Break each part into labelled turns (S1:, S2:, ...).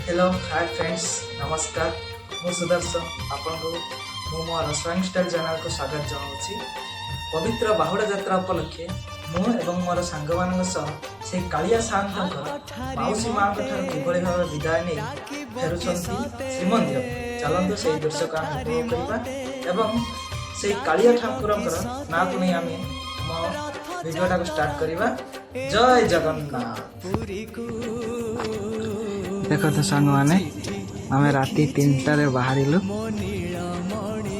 S1: Hello hi friends नमस्कार मु सुदर्शन आपण को मु मोर स्वाइंग स्टाइल चैनल को स्वागत जनाऊँगी। पवित्र बाहुड़ा यात्रा उपलक्षे मु एवं मोर सांग मान से कालिया सागर माउसी माँ किभली भाव विदाय नहीं फेरुंट श्रीमंदिर चलतु से दृश्य को आम उपभोग करवा से कालिया ठाकुर ना को नहीं आम भिडियोटा को स्टार्ट करवा। जय जगन्नाथ।
S2: देख तो सांग मैंने आम राति 3टार बाहर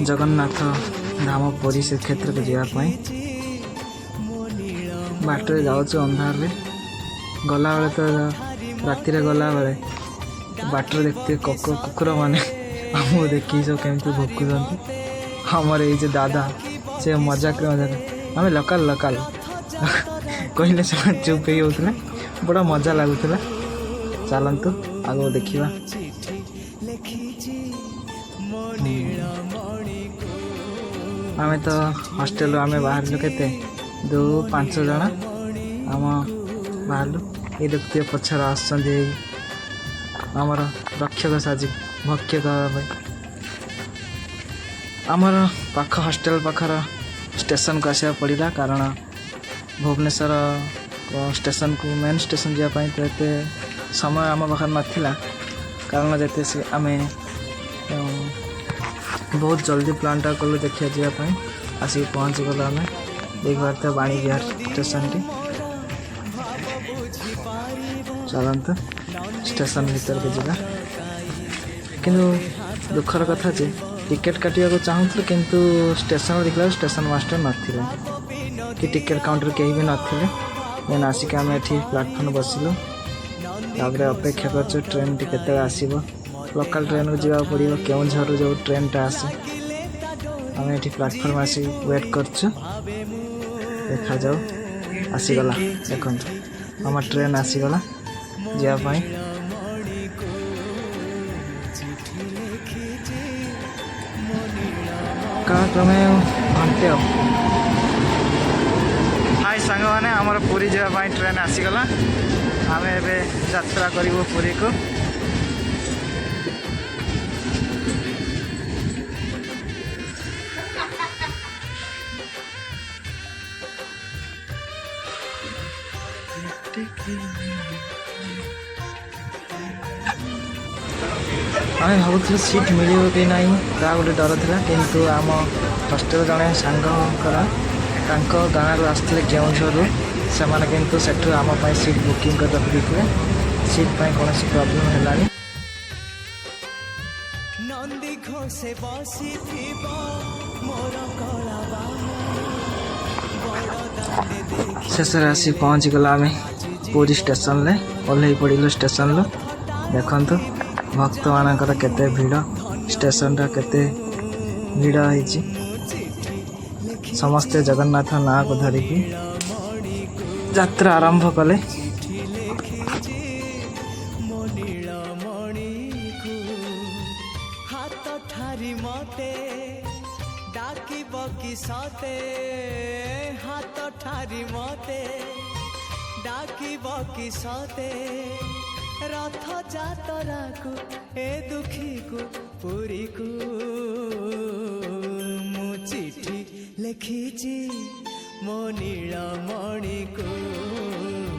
S2: जगन्नाथ धाम पुरी से क्षेत्र को जावाई बाटर जाऊँ अंधार गला बेले तो राति गला बेले बाटर देखते कुकुर मैंने आमको देखी सब केमती भुकुंट हमर ये दादा से मजाक आम लोकाल लोकाल कहले से चुप होते बड़ा मजा लगुला। चलतु आगे देखा आम तो हॉस्टेल आम बाहर के 2-5 जन आम बाहर ये देखते पचर आमर रक्षक साजी भक्ष्य देवाई आमर पाख हॉस्टेल पाखर स्टेशन को आसा पड़ा कारण भुवनेश्वर स्टेशन को मेन स्टेशन जावाई तो ये समय आम पाखे नाला कारण जैसे से आम बहुत जल्दी प्लानटा कलु देखा जावाई आसिक पहुँची गलु आम देख पारे बाणी विहार स्टेशन टी। चलतु स्टेशन भीतर को जावा किंतु दुखर कथा जे टिकेट काटा चाहूँ किंतु स्टेशन देखला स्टेशन मास्टर नाला कि टिकेट काउंटर कहीं भी नाले देन आसिक आम ये प्लाटफर्म बसिलु तापर अपेक्षा कर ट्रेन टी केते आसीबो लोकल ट्रेन को जावा पड़ो केउझर जो ट्रेन टा आसे आम ये प्लाटफर्म आसी वेट करछु देखा जाओ आसीगला देखो आम ट्रेन आसीगला जावाई क्रमे घंटे हाय सांग मैंने आमर पुरी जावाई ट्रेन आसीगला आम ए यात्रा करूँ पुरी को। आम भावुल सीट मिल कि ना गोटे डर था किंतु आम हॉस्टेल जड़े सांगर गाँव रू आसते केउझर से मैंने किंतु सेठू आम सीट बुकिंग कर रखिदे सीट पर कौन प्रोब्लेम है शेष आसी पहुँची गला आम पुरी स्टेशन ले ओह्ल पड़ू स्टेशन लो देखु भक्त मानकर केते भीड़ स्टेशन टा केते भीड़ है समस्ते जगन्नाथ ना को धरिकी यात्रा आरंभ कले।
S3: रथ जातरा को ए दुखी को पुरी को मु चिठी लिखी मो नीलमणि को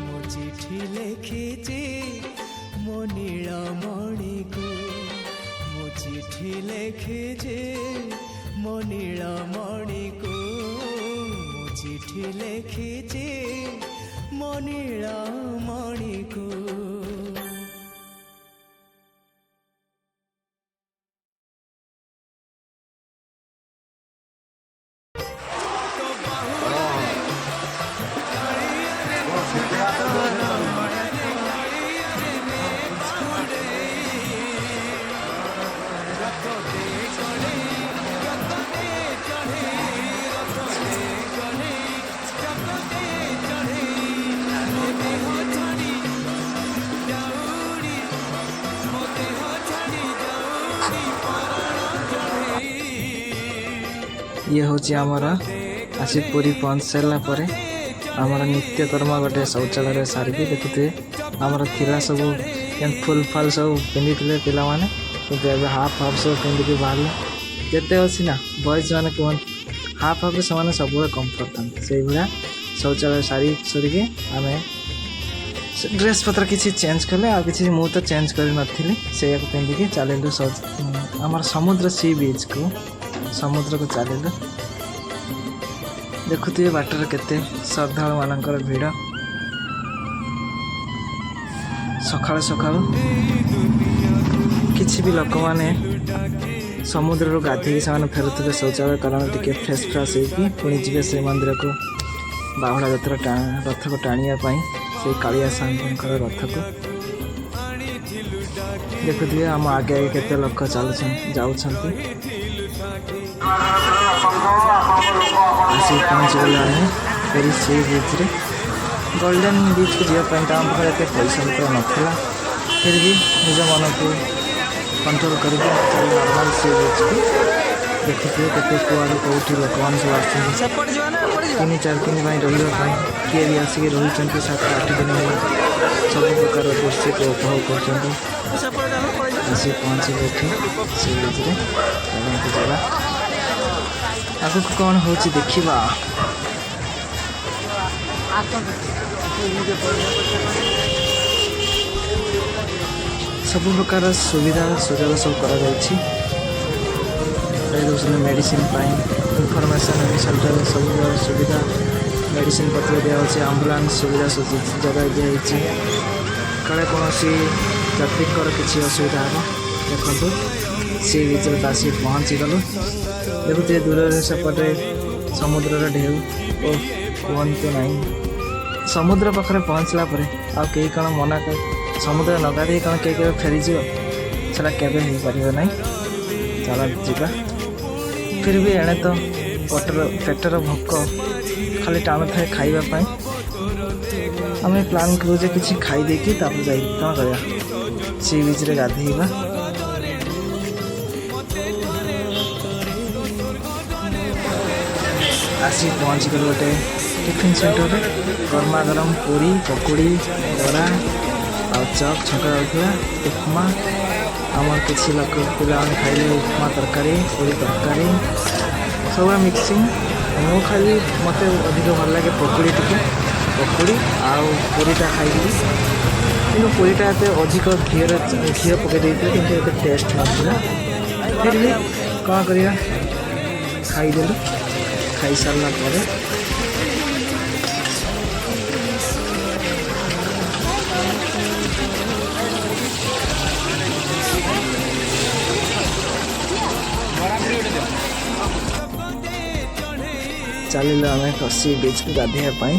S3: मु चिठी लिखी मो नीलमणि को मु चिठी लिखी मो नीलमणि को मु चिठी लिखी मो नीलमणि को।
S2: ये हूँ आमर आसी पुरी पहुँच सारापर आमर नित्यकर्म गोटे शौचालय सारिकी देखुए आमर थिला सब फुल फल सब पिंधि पिलाने किंतु एबे हाफ हाफ सब पिंधिकी बाहर जिते अच्छी ना बॉयज मैंने कहते हाफ हाफ से सब कम्फर्ट था से भाया शौचालय सारी सरिके आम ड्रेस पत्र किसी चेंज कले आ किसी मु तो चेंज कर नी से पिंधिकी चलू आम समुद्र सी बीच को समुद्र को चलू देखुए बाटर केते श्रद्धालु मानकर भिड़ सकाल सकाल किसी भी लोक मैंने समुद्र गाधे से फेरुवे शौचालय कारण टी फ्रेश फ्रेश होगी पुणी जी से मंदिर को बाहुड़ा यात्रा रथ को टाणियापाई से कालिया सांकर रथ को देखुए आम आगे आगे केते लोक चल जाऊँ आसी पहुँच गला पुरी सी बीच रे गोल्डन बीच को जावाई तो आम पाखे एत पैसा तो नाला फिर भी निज मन को कंट्रोल करके नॉर्मल सी बीच को देखुए केते कुआड़े कौटी लोक मैंने सब तीन चार दिन रही किए भी आसिक रही 7-8 दिन सब प्रकार दृश्य को उपभोग कर आसी पहुँचे सी बीच जगह आग को कौन हो देखा सब प्रकार सुविधा सुजोग सब कर मेडिसिन इनफॉरमेशन सेंटर सब सुविधा मेडिसिन पत्र दिखाई आम्बुलांस सुविधा जगह दिखाई काले कौन यात्रिकर किसी असुविधा हे देखो सी बीच आसी पहुँची गलु देखुए दूर सेपटे समुद्र ढेउ कहतु ना समुद्र पाखे पहुँचला कई कौन मना कर समुद्र नगाधे कौन कई फेरीज से केवे ना चल जा फिर भी एणे तो पेटर भोक खाली टाणु थाए खाइबापी आम प्लान करूँ कि खाई कौन कर सी बीच रे गाधेबा आसी पहुँच गल गोटे टिफिन सेंटर गरमा गरम पूरी पकुड़ी बरा आ चप छंका रखा उपमा आम किसी लोक पिला खाइले उपमा तरकारी पूरी तरकारी सब मिक्सिंग मु खाली मत अधिक भल लगे पकुड़ी टी पकुड़ी आउ पूरीटा खाई कि पूरीटा एत अधिक घी पकई कि टेस्ट ना फिर भी कौन कर खाईदेलु खाई सारा पर चलिए आम सी बीच को गाधेवाई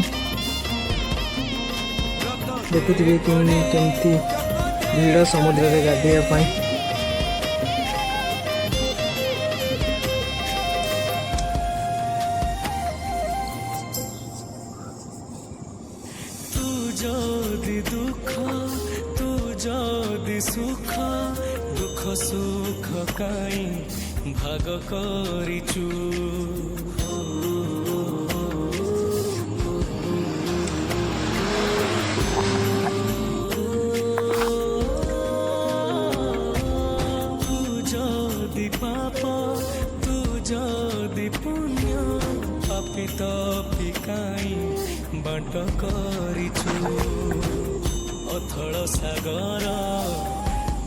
S2: देखुए केमती भीड़ समुद्र में गाधेवाई
S3: दुख तू जदि सुख दुख सुख काई भाग करिचु तू जदि पाप तू जदि पुण्य पापी तपी काई बाट करिचु अथल सागर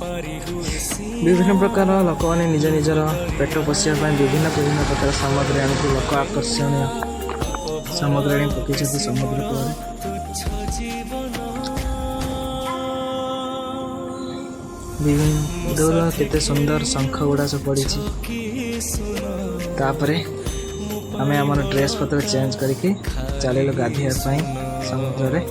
S3: पारी हुए
S2: विभिन्न प्रकार लोक मैंने निज निजर पेट पोषापी विभिन्न विभिन्न प्रकार सामग्री आनी लोक आकर्षणीय सामग्री आनी पकई समुद्र विभिन्न दूर केते सुंदर शंख गुड़ा सब पड़ी तापर आम आम ड्रेस पत्र चेंज करके चलू गाधेवाई समुद्र रे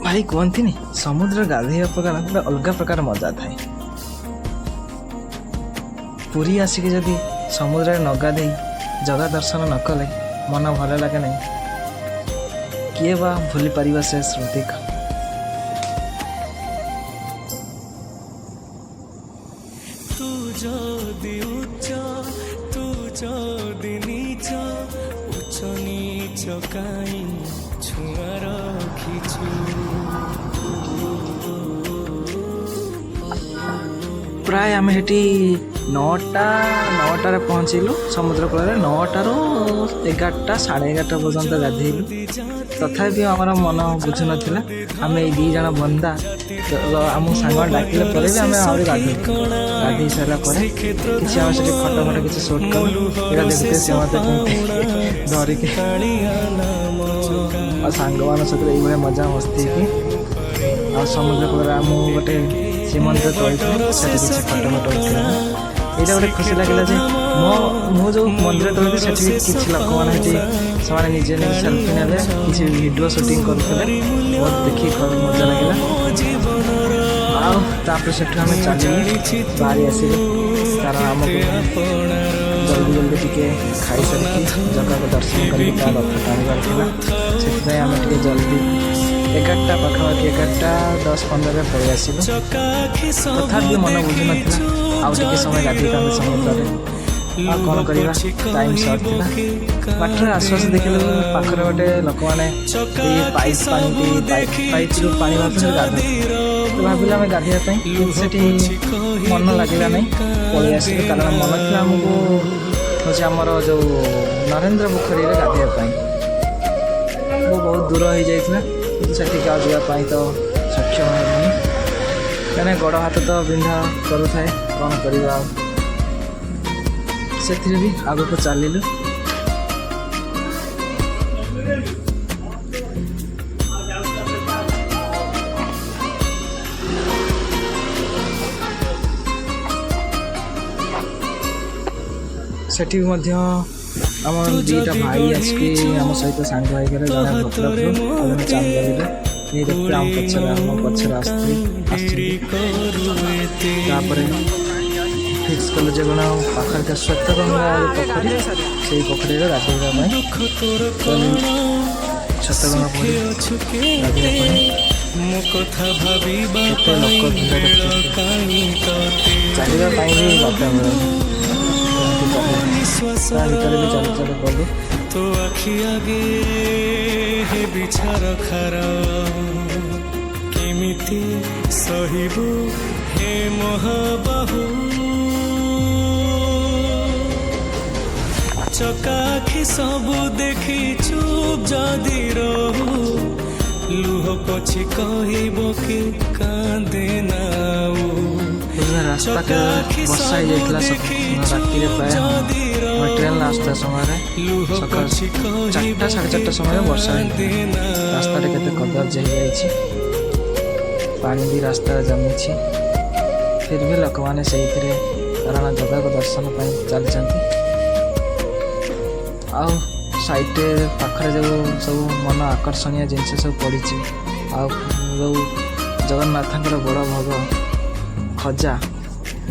S2: भाई कहती नहीं समुद्र गाधेवा प्रकार गोटे अलग प्रकार मजा थाए पुरी आसिक जदि समुद्र न गाधे जगह दर्शन न कले मन भल लगे नहीं किए बा भूली पारिबा से स्मृति
S3: ଯଦି ଉଚ୍ଚ ତୁ ଯଦି ନିଚ ଉଚ୍ଚ ନିଚ କାଇଁ ଛୁଆ ରଖିଛୁ।
S2: ପ୍ରାୟ ଆମେ ସେଠି 9ଟାରେ ପହଞ୍ଚିଲୁ ସମୁଦ୍ର କୂଳରେ। 9ଟାରୁ 11ଟା 11:30 ପର୍ଯ୍ୟନ୍ତ ଗାଧେଇଲୁ। ତଥାପି ଆମର ମନ ବୁଝୁନଥିଲା। ଆମେ ଏଇ 2 ଜଣ ବନ୍ଦା ଆମକୁ ସାଙ୍ଗମାନେ ଡାକିଲା ପରେ ବି ଆମେ ଆହୁରି ଗାଧେଇ ସାରିଲା ପରେ କିଛି ଆମେ ସେଠି ଫଟୋ କିଛି ସୁଟ୍ କଲୁ। ଏଇଟା ଦେଖୁଥିଲେ ସେ ମୋତେ ଧରିକି ଆଉ ସାଙ୍ଗମାନଙ୍କ ସହିତ ଏଇଭଳିଆ ମଜା ମସ୍ତି ହେଇକି ଆଉ ସମୁଦ୍ର କୂଳରେ ଆମକୁ ଗୋଟେ ଶ୍ରୀମନ୍ଦିର ତୋଳିଥିଲେ ସେଠି କିଛି ଫଟୋ ଉଠେଇଲା। ଏଇଟା ଗୋଟେ ଖୁସି ଲାଗିଲା ଯେ ମୁଁ ଯେଉଁ ମନ୍ଦିର ତୋଳିଲି ସେଠି କିଛି ଲୋକମାନେ ସେଠି ସେମାନେ ନିଜେ ସେଲ୍ଫି ନେଲେ, କିଛି ଭିଡ଼ିଓ ସୁଟିଂ କରୁଥିଲେ। ବହୁତ ଦେଖିକି ମଜା ଲାଗିଲା। ଆଉ ତାପରେ ସେଠୁ ଆମେ ଚାଲିଲୁ ବାହାରି ଆସିଲୁ, କାରଣ ଆମକୁ ଜଲ୍ଦି ଟିକେ ଖାଇସାରିକି ଜଗାକୁ ଦର୍ଶନ କରିକି ତା ରଥ ଟାଣିବାର ଥିଲା। ସେଥିପାଇଁ ଆମେ ଟିକେ ଜଲ୍ଦି 11ଟା ପାଖାପାଖି 11:10-15ରେ ପଳେଇ ଆସିଲୁ। ତଥାପି ମନ ବୁଝୁନଥିଲା, ଆଉ ଟିକେ ସମୟ ଗାଧେଇଥାନ୍ତେ ସମୁଦ୍ରରେ। ଆଉ କ'ଣ କରିବା, ଟାଇମ୍ ସର୍ଟ ଥିଲା। ବାଟରେ ଆସୁ ଆସୁ ଦେଖିଲୁ ପାଖରେ ଗୋଟେ ଲୋକମାନେ ପାଇପ୍ରୁ ପାଣି ବାହାରୁଛନ୍ତି ଗାଧୋଉଥିଲେ। ଭାବିଲୁ ଆମେ ଗାଧୋଇବା ପାଇଁ, କିନ୍ତୁ ସେଠି ମନ ଲାଗିଲା ନାହିଁ, ପଳେଇ ଆସିଲୁ। କାରଣ ମନ ଥିଲା ଆମକୁ ହେଉଛି ଆମର ଯେଉଁ ନରେନ୍ଦ୍ର ପୋଖରୀରେ ଗାଧୋଇବା ପାଇଁ। ବହୁତ ଦୂର ହେଇଯାଇଥିଲା, କିନ୍ତୁ ସେଠିକି ଆଉ ଯିବା ପାଇଁ ତ ସକ୍ଷମ ହେବନି, କାହିଁକିନା ଗୋଡ଼ ହାତ ତ ବିନ୍ଧା କରୁଥାଏ। କ'ଣ କରିବା ଆଉ, ସେଥିରେ ବି ଆଗକୁ ଚାଲିଲୁ। ସେଠି ମଧ୍ୟ ଆମର 2ଟା ଭାଇ ଆସିକି ଆମ ସହିତ ସାଙ୍ଗ ହେଇଗଲେ। ଜଣେ ଭଦ୍ରକରୁ ଆଉ ଜଣେ ଚାନ୍ଦବାଲିରୁ। ଏଇ ଦେଖୁଥିଲେ ଆମ ପଛରେ ଆସିଥିଲି। ତାପରେ ଫିକ୍ସ କଲେ ଯେ କ'ଣ ପାଖରେ ତ ଶ୍ଵେତଗଙ୍ଗା ପୋଖରୀ, ସେଇ ପୋଖରୀରେ ଗାଧୋଇବା ପାଇଁ ଶ୍ଵେତଗଙ୍ଗା ପୋଖରୀ ଗାଧୋଇବା ପାଇଁ କେତେ ଲୋକ ଭିଡ଼ ଚାଲିବା ପାଇଁ ବି ବାଟ ମିଳୁନି। ତା ଭିତରେ ବି ଚାଲି ଚାଲି ଗଲୁ।
S3: ତୋ ଆଖି ଆଗେ ହେ ବିଛାର ଖାର କେମିତି ସହିବୁ ହେ ମହାବାହୁ। ଚକାଖି ସବୁ ଦେଖି ଚୁପ୍ ଯଦି ରହୁ ଲୁହ ପଛି କହିବ କି କାନ୍ଦେ ନାଉ।
S2: ରାସ୍ତା ବର୍ଷା ହେଇଯାଇଥିଲା ରାତିରେ, ପ୍ରାୟ ଟ୍ରେନ୍ ଆସୁଥିବା ସମୟରେ ସକାଳ 4ଟା 4:30 ସମୟରେ ବର୍ଷା ହେଇଥିଲା। ରାସ୍ତାରେ କେତେ କଦର୍ଯ୍ୟ ହେଇଯାଇଛି, ପାଣି ବି ରାସ୍ତାରେ ଜମିଛି। ଫିର୍ ବି ଲୋକମାନେ ସେଇଥିରେ କାରଣ ଜଗାକୁ ଦର୍ଶନ ପାଇଁ ଚାଲିଛନ୍ତି। ଆଉ ସାଇଡ଼୍ରେ ପାଖରେ ଯେଉଁ ସବୁ ମନ ଆକର୍ଷଣୀୟ ଜିନିଷ ସବୁ ପଡ଼ିଛି, ଆଉ ଯେଉଁ ଜଗନ୍ନାଥଙ୍କର ବଡ଼ ଭୋଗ ଖଜା,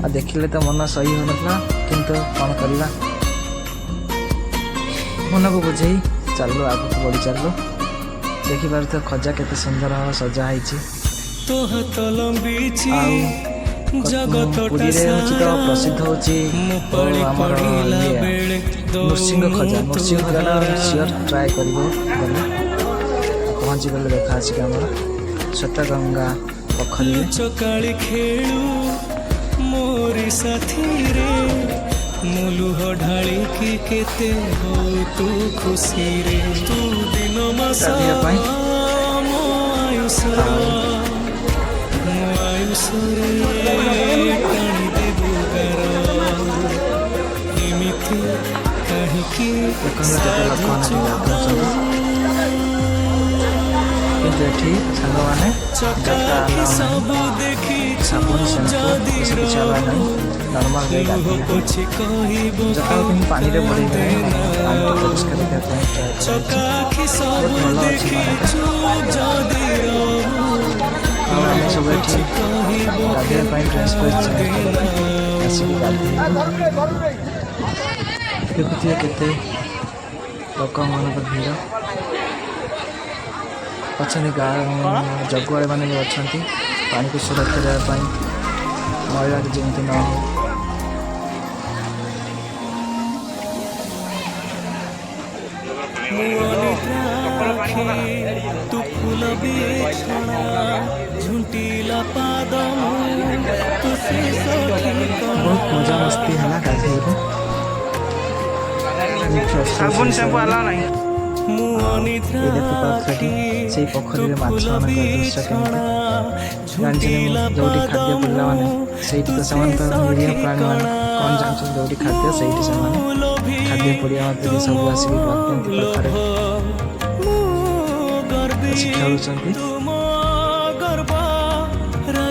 S2: ଆଉ ଦେଖିଲେ ତ ମନ ସହି ହେଉନଥିଲା, କିନ୍ତୁ କ'ଣ କରିବା, ମନକୁ ବୁଝେଇ ଚାଲୁ, ଆଗକୁ ବଢ଼ି ଚାଲୁ। ଦେଖିପାରୁଥିବ ଖଜା କେତେ ସୁନ୍ଦର ଭାବେ ସଜା ହେଇଛି। ଆଉ ପୁରୀରେ ହେଉଛି ତ ପ୍ରସିଦ୍ଧ ହେଉଛି ଆମର ନୃସିଂହ ଖଜାଟା ସିଓର ଟ୍ରାଏ କରିବ। ଗଲେ ପହଞ୍ଚିଗଲେ ଦେଖା ଅଛି କି ଆମର ଶ୍ଵେତଗଙ୍ଗା ପୋଖରୀରେ।
S3: ଚକାଳି ଖେଳୁ ମୋରି ସାଥିରେ ମୁଁ ଲୁହ ଢାଳିକି କେତେ ତୁ ଖୁସିରେ ତୁ ଦିନ ମାସ
S2: ପାଇଁ
S3: ମୋ ଆୟୁଷରେ ଟାଣି ଦେବୁ ଗାର ଏମିତି କାହିଁକି
S2: କିନ୍ତୁ ଏଠି ସାଙ୍ଗମାନେ ସାବୁନ ସେମ୍ପୁ ଏସବୁ କିଛି ଆବା ନାହିଁ, ନର୍ମାଲ ଗାଈ ଗାଧୋଇବା ଜଗାକୁ କିନ୍ତୁ ପାଣିରେ ବଢ଼େଇବେ, ପାଣିରେ ପରିଷ୍କାର କରିବା ପାଇଁ ବହୁତ ଭଲ ଅଛି ପାଣିଟା। ଆଉ ଆମେ ସବୁ ଏଠି ଗାଧୋଇବା ପାଇଁ ଡ୍ରେସ୍ ଆସିକି ଗାଧୋଇ ଦେଖୁଥିବେ କେତେ ଲୋକମାନଙ୍କ ଭିଡ଼ ଅଛନ୍ତି। ଜଗୁଆଳିମାନେ ବି ଅଛନ୍ତି ପାଣିକୁ ସୁରକ୍ଷା ଦେବା ପାଇଁ, ମଇଳା ଯେମିତି ନ ହଉ।
S3: ମୁଁ ଅନିଦ୍ରା ଆଖି ତୁ ଫୁଲ ବିଛଣା ଝୁଣ୍ଟିଲା ପାଦ ତୁ ଶେଷ ଠିକଣା
S2: ବହୁତ ମଜାମସ୍ତି ହେଲା ଗାଧେଇରେ।
S1: ସାବୁନ ଶ୍ୟାମ୍ପୁ ଆଲାଉ ନାହିଁ।
S3: ମୁଁ ଅନିଦ୍ରା
S2: ଏଇ ଦେଖି ପାରୁଛ କି ସେଇ ପୋଖରୀରେ ମାଛମାନଙ୍କର ଦୃଶ୍ୟ କେମିତି ଜାଣିଛନ୍ତି ମୁଁ ଯୋଉଠି ଖାଦ୍ୟ ପିଲାମାନେ ସେଇଠି ତ ସେମାନେ ତ ନିରୀହ ପ୍ରାଣୀମାନେ କ'ଣ ଜାଣିଛନ୍ତି ଯୋଉଠି ଖାଦ୍ୟ ସେଇଠି ସେମାନେ ଖାଦ୍ୟ ପଡ଼ିଆ ମଧ୍ୟରେ ସବୁ ଆସିକି ଗପନ୍ତି ପାଖରେ ବସି ଖେଳୁଛନ୍ତି।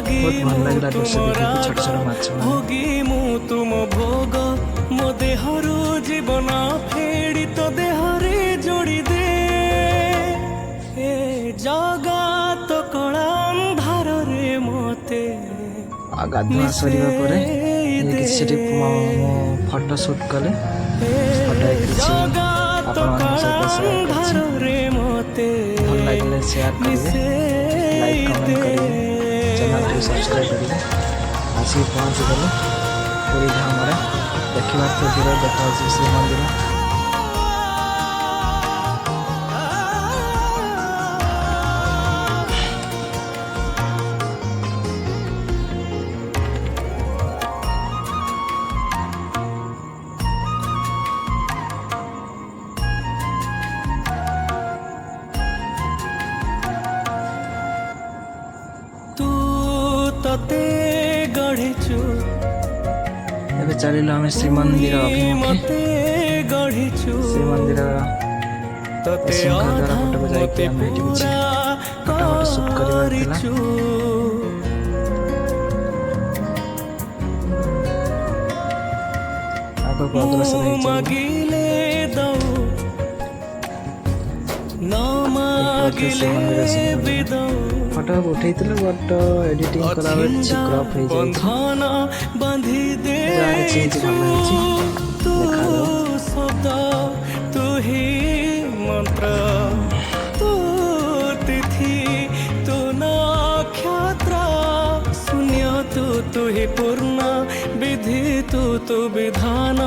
S2: ବହୁତ ଭଲ ଲାଗିଲା ଦୃଶ୍ୟ ଦେଖିକି ଛୋଟ ଛୋଟ ମାଛମାନେ।
S3: ଭୋଗୀ ମୁଁ ତୁମ ଭୋଗ ମୋ ଦେହରୁ ଜୀବନ ଫେଡ଼ି ତୋ ଦେହରେ ଯୋଡ଼ି ଦେ ଏ ଜଗତ କଳା ଅନ୍ଧାରରେ ମତେ
S2: ଆଉ ଗାଧୁଆ ସରିବା ପରେ କିଛି ସେଠି ଫଟୋ ସୁଟ୍ କଲେ। ଫଟୋ କିଛି ଆପଣମାନଙ୍କ ସହିତ ସେୟାର କରିଛି। ଭଲ ଲାଗିଲେ ସେୟାର କରିବେ, ଲାଇକ୍ କମେଣ୍ଟ କରିବେ, ଚ୍ୟାନେଲକୁ ସବସ୍କ୍ରାଇବ୍ କରିବେ। ଆସିକି ପହଞ୍ଚିଗଲେ ପୁରୀ ଧାମରେ। ଦେଖିବାର ତ ଦୂର ଦେଖାଯାଉଛି ଶ୍ରୀମନ୍ଦିର।
S3: ତତେ ଗଢ଼ିଛୁ
S2: ଏବେ ଚାଲିଲୁ ଆମେ ଶ୍ରୀମନ୍ଦିର ଅଭିମୁଖେ।
S3: ମତେ ଗଢ଼ିଛୁ
S2: ଶ୍ରୀମନ୍ଦିର
S3: ତତେ
S2: ସିଂହ ଦ୍ୱାର ପଟକୁ ଯାଇକି ଆମେ ଏଠି କିଛି ଫଟୋ ସୁଟ୍ କରିବାର ଥିଲା। ଆଗକୁ ଅଗ୍ରସର ହେଇ ଚାଲିଲୁ।
S3: ମାଗିଲେ ଦଉ ନ ମାଗିଲେ
S2: ଶ୍ରୀମନ୍ଦିର
S3: ବି ଦଉ
S2: ଫଟୋ ଉଠେଇଥିଲୁ ବଟ୍ ଏଡିଟିଂ କଲାବେଳେ କିଛି କ୍ରପ୍ ହେଇଯାଇଛି।
S3: ବନ୍ଧନ ବାନ୍ଧି ଦେ
S2: ଯାହା ହେଇଛି ହେଇଛି, ଭଲ ହେଇଛି, ଦେଖାଯାଉ।
S3: ଶବ୍ଦ ତୁ ହି ମନ୍ତ୍ର ତୁ ତିଥି ତୁ ନକ୍ଷତ୍ର ଶୂନ୍ୟ ତୁ ହି ପୂର୍ଣ୍ଣ ବିଧି ତୁ ବିଧାନ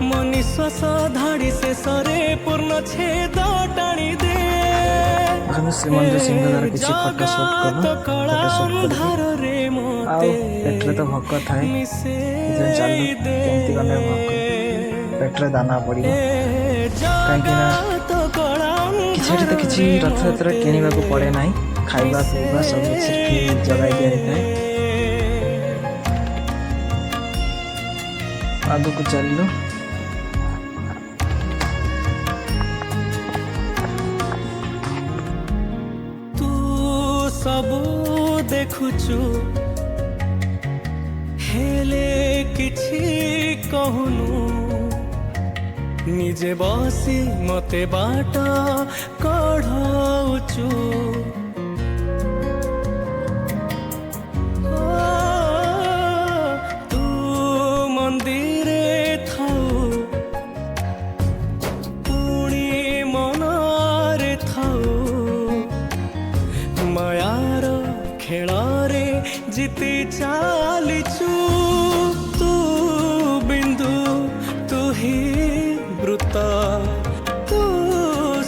S3: ମୋ ନିଶ୍ୱାସ ଧାଡ଼ି ଶେଷରେ ପୂର୍ଣ୍ଣ ଛେଦ ଟାଣି ଦେ
S2: ଆମେ ଶ୍ରୀମନ୍ଦିର ସିଂହ ଦ୍ୱାର କିଛି ଫଟୋ ସୁଟ୍ କଲୁ। ଫଟୋ ସୁଟ୍ କରିକି ଆଉ ପେଟରେ ତ ଭୋକ ଥାଏ, ସେଥିପାଇଁ ଚାଲୁ କେମିତି ଗଲେ ପେଟରେ ଦାନା ପଡ଼ିବ। କାହିଁକି ନା କିଛିଠି ତ କିଛି ରଥଯାତ୍ରା କିଣିବାକୁ ପଡ଼େ ନାହିଁ, ଖାଇବା ପିଇବା ସବୁ ସେଠି ଯୋଗାଇ ଦିଆଯାଇଥାଏ। ଆଗକୁ ଚାଲିଲୁ।
S3: ସବୁ ଦେଖୁଛୁ ହେଲେ କିଛି କହୁନୁ ନିଜେ ବସି ମତେ ବାଟ କଢ଼ଉଛୁ ତୁ ମନ୍ଦିରେ ଥାଉ ପୁଣି ମନରେ ଥାଉ ମାୟାର ଖେଳରେ ଜିତି ଚାଲିଛୁ ତୁ ବିନ୍ଦୁ ତୁ ହି ବୃତ ତୁ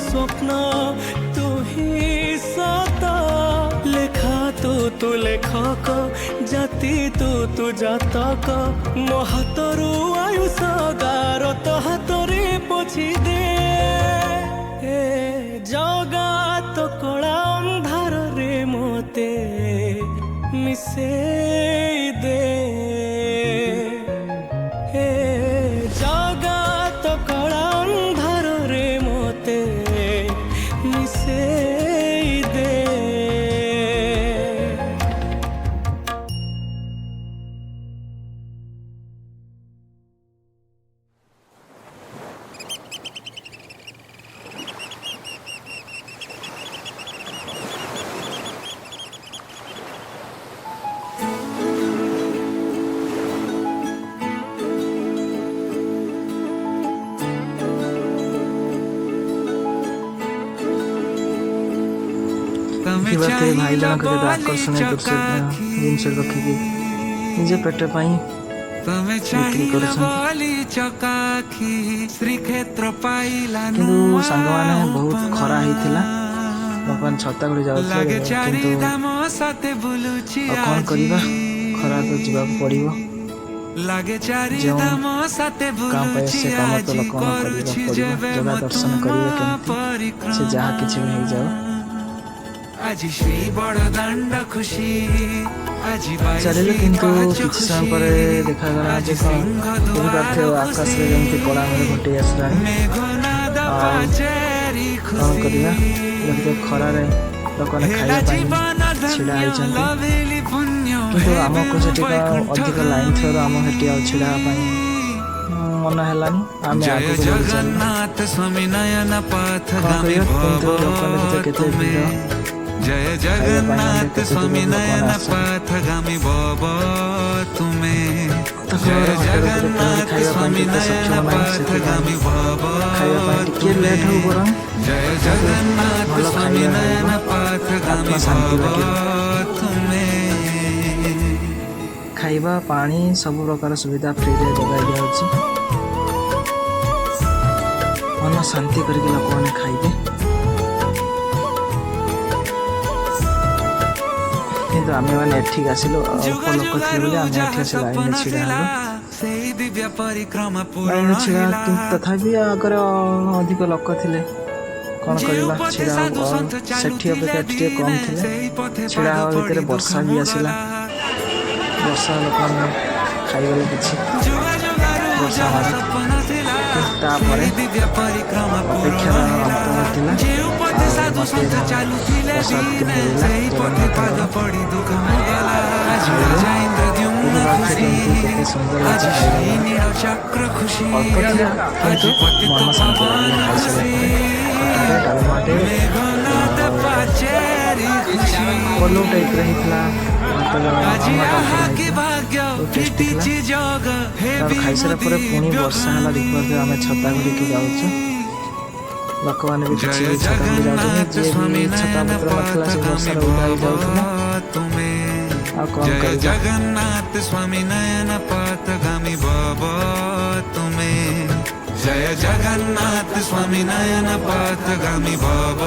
S3: ସ୍ୱପ୍ନ ତୁ ହି ସତ ଲେଖା ତୁ ଲେଖକ ଜାତି ତୁ ଜାତକ ମୋ ହାତରୁ ଆୟୁଷ ଗାର ତୋ ହାତରେ ପୋଛି ଦେ ଏ ଜଗତ କଳା ଅନ୍ଧାରରେ ମତେ ମିଶେଇ ଦେ ଏ ଜଗତ କଳା ଅନ୍ଧାରରେ ମତେ ମିଶେଇ ଦେ
S2: ଦେଖିବାରେ ଭାଇ ଜଣକ କେତେ ଆକର୍ଷଣୀୟ ଦୃଶ୍ୟ ଜିନିଷ ରଖିକି ନିଜ ପେଟ ପାଇଁ
S4: ତମେ ଚାହିଁଲା ବୋଲି ଚକାଖି ଶ୍ରୀକ୍ଷେତ୍ର ପାଇଲା
S2: କିନ୍ତୁ ସାଙ୍ଗମାନେ ବହୁତ ଖରା ହେଇଥିଲା ବର୍ତ୍ତମାନ ଛତା ଘୁରି
S4: ଲାଗେ
S2: ଯାଉଥିଲେ
S4: ଚାରି
S2: କିନ୍ତୁ
S4: ଧାମ ସତେ ବୁଲୁଛି
S2: ଆଉ କ'ଣ କରିବା ଖରା ତ ଯିବାକୁ ପଡ଼ିବ
S4: ଲାଗେ ଚାରି
S2: ଯେଉଁ
S4: ଧାମ ସତେ
S2: କାମ ପାଇଁ
S4: ବୁଲୁଛି
S2: ସେ କାମ ତ
S4: ଆଜି
S2: ଲୋକମାନଙ୍କୁ
S4: କରୁଛି
S2: କରିବାକୁ
S4: ଯେବେ
S2: ପଡ଼ିବ ଜଗା
S4: ମୁଁ
S2: ଦର୍ଶନ କରିବେ
S4: ତୁମ
S2: କେମିତି ସେ ଯାହା କିଛି ବି ହେଇଯାଉ
S4: ଆଜି ଶ୍ରୀ ବଡ଼ ଦାଣ୍ଡ ଖୁସି ଆଜି
S2: ଚାଲିଲୁ କିନ୍ତୁ କିଛି ସମୟ ପରେ ଦେଖାଗଲା ଯେ କ'ଣ ଦେଖିପାରୁଥିବ ଆକାଶରେ ଯେମିତି କଳା ମେଘ ଘୋଟି ଆସିଲାଣି ଆଉ କ'ଣ କରିବା ଯେମିତି ଖରାରେ ଲୋକମାନେ ଖାଇବା ପାଇଁ ଛିଡ଼ା ହେଇଛନ୍ତି କିନ୍ତୁ ଆମକୁ ସେଠି ଅଧିକ ଲାଇନ୍ ଥିବାରୁ ଆମ ସେଠି ଆଉ ଛିଡ଼ା ହେବା ପାଇଁ ମନ ହେଲାନି ଆମେ
S4: ଜୟ
S2: ଆଗକୁ ବଢ଼ି ଚାଲିଲୁ
S4: ଜଗନ୍ନାଥ ସ୍ୱାମୀ ନୟନ ପଥ
S2: କ'ଣ
S4: ଗାମୀ
S2: କରିବା କିନ୍ତୁ
S4: ଭବ
S2: ଲୋକମାନେ କେତେ
S4: ତୁମେ
S2: ଭିଡ଼
S4: ଜୟ ଜଗନ୍ନାଥ ସ୍ୱାମୀ ନୟନ ପଥ ଗାମୀ ଭବ ତୁମେ ଜୟ ଜଗନ୍ନାଥ ସ୍ୱାମୀ ନୟନ ପଥ ଗାମୀ ଭବ
S2: ଖାଇବା ପାଇଁ ଟିକେ ଲେଟ୍ ହଉ ବରଂ
S4: ଜୟ ଜଗନ୍ନାଥ
S2: ଭଲ
S4: ସ୍ୱାମୀ
S2: ଖାଇବା
S4: ନୟନ
S2: ମିଳିବ
S4: ପଥ ଗାମୀ
S2: ଆତ୍ମା ଶାନ୍ତି
S4: ଭବ
S2: ଲାଗିବ
S4: ତୁମେ
S2: ଖାଇବା ପାଣି ସବୁ ପ୍ରକାର ସୁବିଧା ଫ୍ରିରେ ଯୋଗାଇ ଦିଆଯାଉଛି ମନ ଶାନ୍ତି କରିକି ଲୋକମାନେ ଖାଇବେ କିନ୍ତୁ ଆମେମାନେ ଏଠିକି ଆସିଲୁ ଅଳ୍ପ ଲୋକ ଥିଲେ ବୋଲି ଆମେ ଏଠି ଆସି ଲାଇନରେ ଛିଡ଼ା ହେଲୁ ଲାଇନରେ ଛିଡ଼ା କିନ୍ତୁ ତଥାପି ଆଗରେ ଅଧିକ ଲୋକ ଥିଲେ କ'ଣ କରିବା ଛିଡ଼ା ସେଠି ଅପେକ୍ଷା ଏଠି ଟିକେ କମ୍ ଥିଲେ ଛିଡ଼ା ହେବା ଭିତରେ ବର୍ଷା ବି ଆସିଲା ବର୍ଷା ଲୋକମାନେ ଖାଇଗଲେ କିଛି ବର୍ଷା ମାରି କିନ୍ତୁ ତାପରେ ଅପେକ୍ଷାର ଅନ୍ତ ଥିଲା ଆଉ ମୋତେ ପ୍ରସାଦ ମିଳିଲା ଜଗନ୍ନାଥଙ୍କର କେତେ ସୁନ୍ଦର ହେଇଛି ଅଳ୍ପ ଥିଲା କିନ୍ତୁ ମନ ଶାନ୍ତି ଲାଗିଲା ଖାଇସାରିଲା ପରେ ଡାଲମାଟେ ପଲଉ ଟାଇପ୍ର ହେଇଥିଲା ଟେଷ୍ଟି ଥିଲା ତାପରେ ଖାଇସାରିଲା ପରେ ପୁଣି ବର୍ଷା ହେଲା ଦେଖିପାରୁଥିବେ ଆମେ ଛତା ଧରିକି ଯାଉଛୁ ଲୋକମାନେ ବି କିଛି ବି ଛତା ଧରି ଯାଉଛନ୍ତି ଯିଏ ବି ଛତା ପତ୍ର ନଥିଲା ସେ ବର୍ଷାରେ ଓଦା ହେଇଯାଉଥିଲା ଆଉ କ'ଣ
S4: ଜୟ
S2: କରିବା
S4: ଜଗନ୍ନାଥ ସ୍ୱାମୀ ନୟନ ପଥ ଗାମୀ ଭବ ତୁମେ ଜୟ ଜଗନ୍ନାଥ ସ୍ୱାମୀ ନୟନ ପଥ ଗାମୀ ଭବ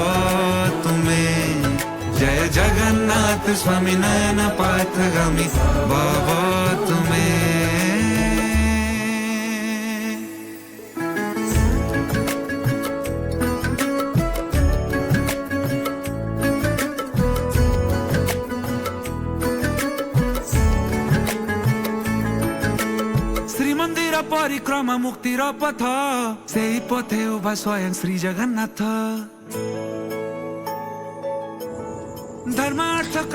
S4: ତୁମେ ଜୟ ଜଗନ୍ନାଥ ସ୍ୱାମୀ ନୟନ ପଥ ଗାମୀ ଭବ ତୁମେ ଶ୍ରୀମନ୍ଦିର ପରିକ୍ରମା ମୁକ୍ତିର ପଥ ସେହି ପଥେ ଉଭା ସ୍ୱୟଂ ଶ୍ରୀ ଜଗନ୍ନାଥ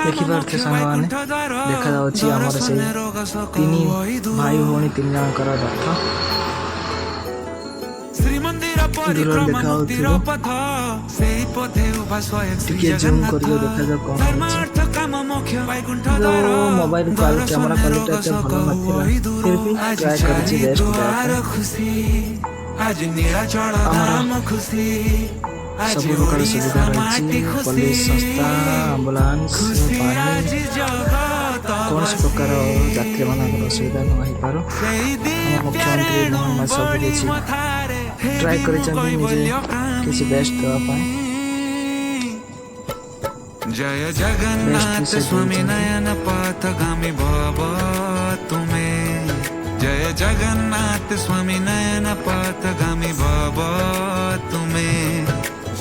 S2: ଦେଖିପାରୁଥିବେ ସାଙ୍ଗମାନେ ଦେଖାଯାଉଛି ଆମର ସେଇ ତିନି ଭାଇ ଭଉଣୀ ତିନି ଜଣଙ୍କର ରଥ
S4: ଶ୍ରୀମନ୍ଦିର ପରିକ୍ରମା ମୁକ୍ତିର ପଥ ସେହି ପଥେ ଉଭା ସ୍ୱୟଂ ଶ୍ରୀ
S2: ଟିକେ ଜୁମ୍ କରିଲେ
S4: ଜଗନ୍ନାଥ
S2: ଦେଖାଯାଉ କ'ଣ
S4: ଧର୍ମାର୍ଥ କାମ ମୋକ୍ଷ ବୈକୁଣ୍ଠ
S2: ମୋବାଇଲ କ୍ୟାମେରା କ୍ୱାଲିଟି ଏତେ ଭଲ ନଥିଲା ଫିର୍ ବି ଟ୍ରାଏ କରିଛି ବେଷ୍ଟ ଦେବା ପାଇଁ
S4: ଖୁସି ଆଜି ନୀଳାଚଳ ଧାମ ଖୁସି
S2: ସବୁ ପ୍ରକାର ସୁବିଧା ରହିଛି ପୋଲିସ ସଂସ୍ଥା ଆମ୍ବୁଲାନ୍ସ ପାଣି କୌଣସି ପ୍ରକାର ଯାତ୍ରୀମାନଙ୍କର ଅସୁବିଧା ନ ହେଇପାରୁ ଆମ ମୁଖ୍ୟମନ୍ତ୍ରୀ ମହମ୍ମଦ ସବୁ କିଛି ଟ୍ରାଏ କରିଛନ୍ତି ନିଜେ କିଛି ବେଷ୍ଟ ଦେବା ପାଇଁ
S4: ଜୟ ଜଗନ୍ନାଥ ସ୍ୱାମୀ ନୟନ ପଥ ଗାମୀ ଭବ ତୁମେ ଜୟ ଜଗନ୍ନାଥ ସ୍ୱାମୀ ନୟନ ପଥ ଗାମୀ ଭବ ତୁମେ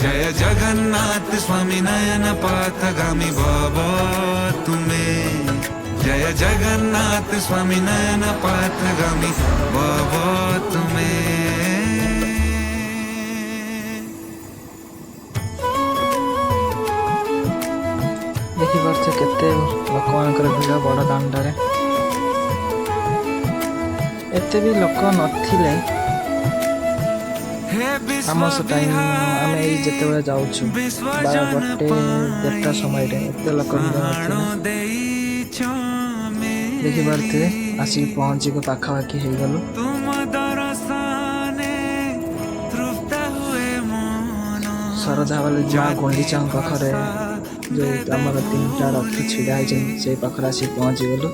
S4: ଜୟ ଜଗନ୍ନାଥ ସ୍ୱାମୀ ନୟନ ପଥ ଗାମୀ ଭବ ତୁମେ ଜୟ ଜଗନ୍ନାଥ ସ୍ୱାମୀ ନୟନ ପଥ ଗାମୀ ଭବ ତୁମେ
S2: ଦେଖିପାରୁଛେ କେତେ ଲୋକମାନଙ୍କର ଭିଡ଼ ବଡ଼ ଦାଣ୍ଡରେ ଏତେ ବି ଲୋକ ନଥିଲେ ଆମ ସେ ଟାଇମ୍ ଆମେ ଏଇ ଯେତେବେଳେ ଯାଉଛୁ 1:30 ସମୟରେ ଏତେ ଲୋକ ଭିଡ଼ ନଥିଲେ ଦେଖିପାରୁଥିବେ ଆସିକି ପହଞ୍ଚିକି ପାଖାପାଖି ହେଇଗଲୁ ଶରଧାବାଲି ମା ଗୁଣ୍ଡିଚାଙ୍କ ପାଖରେ ଯେଉଁ ଆମର 3ଟା ରଥ ଛିଡ଼ା ହେଇଛନ୍ତି ସେଇ ପାଖରେ ଆସିକି ପହଞ୍ଚିଗଲୁ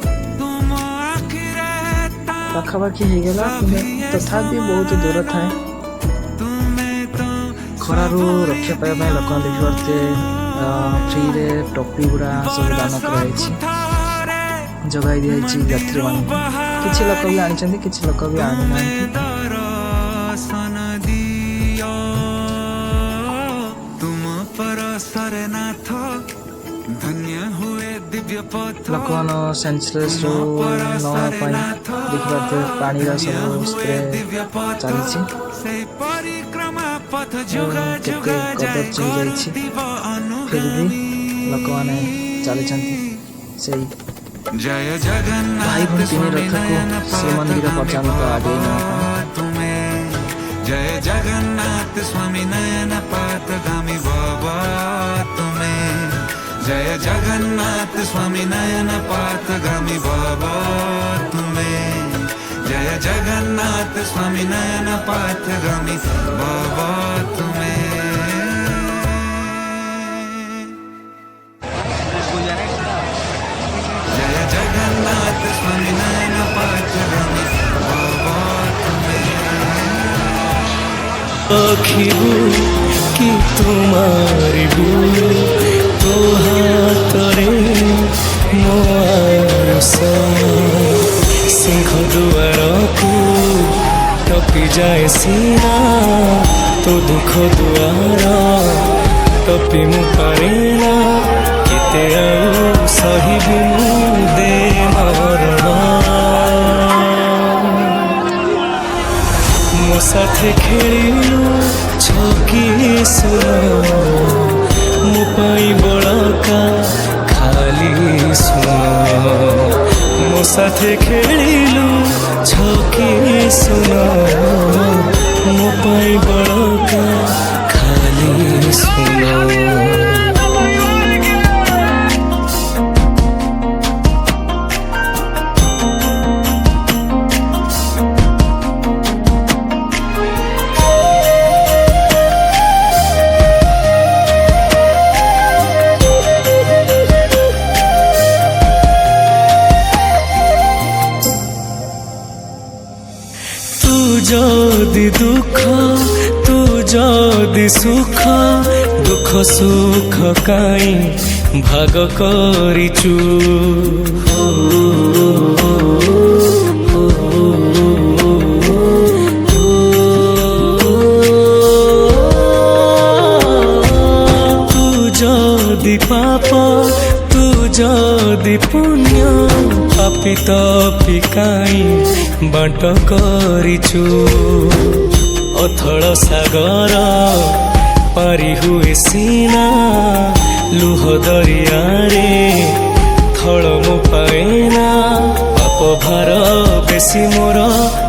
S2: ପାଖାପାଖି ହେଇଗଲା କିନ୍ତୁ ତଥାପି ବହୁତ ଦୂର ଥାଏ। ଖରାରୁ ରକ୍ଷା ପାଇବା ପାଇଁ ଲୋକମାନେ ଦେଖିପାରୁଥିବେ ଫ୍ରିରେ ଟୋପି ଗୁଡ଼ା ସବୁ ଦାନ କରାଯାଇଛି, ଯୋଗାଇ ଦିଆଯାଇଛି ଯାତ୍ରୀମାନଙ୍କୁ। କିଛି ଲୋକ ବି ଆଣିଛନ୍ତି, କିଛି ଲୋକ ବି ଆଣିନାହାନ୍ତି। ଲୋକମାନ ସେନ୍ସଲେସ୍ରୁ ନେବା ପାଇଁ ଦେଖିପାରୁଥିବେ ପାଣିର ସବୁ ସ୍ପ୍ରେ ଚାଲିଛି। କେତେ କଦର୍ଯ୍ୟ ହେଇଯାଇଛି, ଫିର୍ ବି ଲୋକମାନେ ଚାଲିଛନ୍ତି ସେଇ ଭାଇ ଭଉଣୀ ତିନି ରଥକୁ ଶ୍ରୀମନ୍ଦିର ପର୍ଯ୍ୟନ୍ତ ଆଗେଇ ନେବା ପାଇଁ।
S4: जय जगन्नाथ स्वामी नयन पातगामी बाबा तुम्हें, जय जगन्नाथ स्वामी नयन पातगामी बाबा तुम्हें, जय जगन्नाथ स्वामी नयन पातगामी बाबा तुम्हें। जय जगन्नाथ स्वामी नयन पातगामी बाबा
S3: रखिबू कि तुमारिबू तो हातरे मो आयुष सिंह दुआर को टपी जाए सीना तो दुख दुआर टपी मु पारेना केते आउ सहिबी मु दे मरण मो साथे खेलिलु छकी सुन मो पाई बड़का खाली सुन मो साथे खेलिलु छकी सुन मो पाई बड़का खाली सुन। যদি দুঃখ তু যদি সুখ দুঃখ সুখ কাই ভাগ করিছু তু যদি পাপ তু যদি পুণ্য পাপি তপি কাই বাଟ କରିଛୁ ଅଥଳ ସାଗର ପାରି ହୁଏ ସିନା ଲୁହ ଦରିଆରେ ଥଳ ମୁଁ ପାଏନା ପାପ ଭାର ବେଶୀ ମୋର